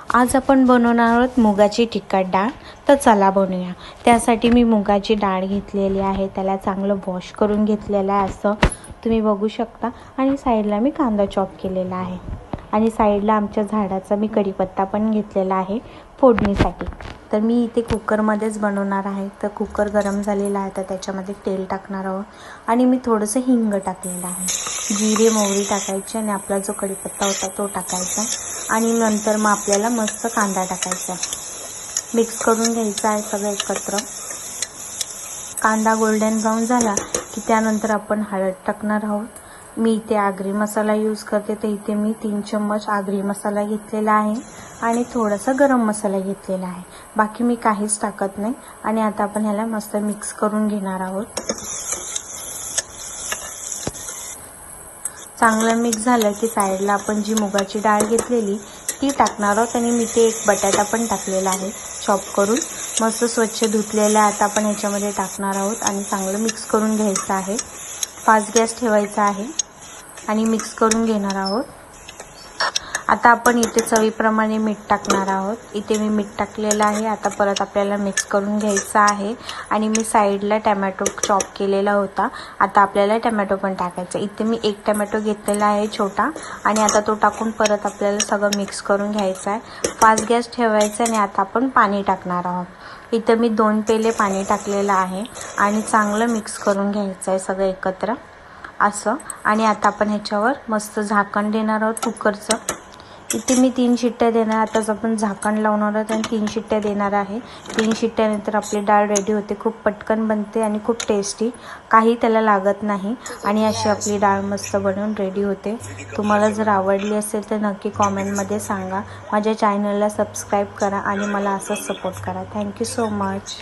आज आपण बनवणार आहोत मुगाची तिखट डाळ। तर चला बनवूया। त्यासाठी मी मुगाची डाळ घेतलेली आहे, त्याला चांगलं वॉश करून घेतलेलं आहे असं तुम्ही बघू शकता। आणि साईडला मी कांदा चॉप केलेला आहे आणि साईडला आमच्या झाडाचा मी कढीपत्ता पण घेतलेला आहे फोडणीसाठी। तर मी इथे कुकरमध्येच बनवणार आहे। तर कुकर गरम झालेला आहे, तर त्याच्यामध्ये तेल टाकणार आहोत आणि मी थोडंसं हिंग टाकलेलं आहे। जिरे मोहरी टाकायची आणि आपला जो कढीपत्ता होता तो टाकायचा आणि नंतर मग आपल्याला मस्त कांदा टाकायचा, मिक्स करून घ्यायचा आहे सगळं एकत्र। कांदा गोल्डन ब्राऊन झाला की त्यानंतर आपण हळद टाकणार आहोत। मी इथे आगरी मसाला यूज करते, तर इथे मी 3 चम्मच आगरी मसाला घेतलेला आहे आणि थोडासा गरम मसाला घेतलेला आहे। बाकी मी काहीच टाकत नाही। आणि आता आपण ह्याला मस्त मिक्स करून घेणार आहोत। चांगलं मिक्स झालं की साईडला आपण जी मुगाची डाळ घेतलेली ती टाकणार आहोत आणि मी ते एक बटाटा पण टाकलेला आहे चॉप करून, मस्त स्वच्छ धुतलेला। आता आपण ह्याच्यामध्ये टाकणार आहोत आणि चांगलं मिक्स करून घ्यायचं आहे। फास्ट गॅस ठेवायचा आहे आणि मिक्स करून घेणार आहोत। आता आपण इथे चवीप्रमाणे मीठ टाकणार आहोत। इथे मी मीठ टाकलेलं आहे। आता परत आपल्याला मिक्स करून घ्यायचं आहे आणि मी साईडला टोमॅटो चॉप केलेला होता, आता आपल्याला टोमॅटो पण टाकायचा। इथे मी 1 टोमॅटो घेतलेला आहे छोटा आणि आता तो टाकून परत आपल्याला सगळं मिक्स करून घ्यायचं आहे। फास्ट गॅस ठेवायचा आणि आता आपण पाणी टाकणार आहोत। इथे मी 2 पेले पाणी टाकलेलं आहे आणि चांगलं मिक्स करून घ्यायचं आहे सगळं एकत्र असं। आणि आता आपण ह्याच्यावर मस्त झाकण देणार आहोत कुकरचं। इथे मी 3 शिट्ट्या देणार। आताच आपण झाकण लावणार आहोत आणि 3 शिट्ट्या देणार आहे। 3 शिट्ट्यानंतर आपली डाळ रेडी होते। खूप पटकन बनते आणि खूप टेस्टी, काही त्याला लागत नाही आणि अशी आपली डाळ मस्त बनवून रेडी होते। तुम्हाला जर आवडली असेल तर नक्की कॉमेंटमध्ये सांगा। माझ्या चॅनलला सबस्क्राईब करा आणि मला असंच सपोर्ट करा। Thank you so much.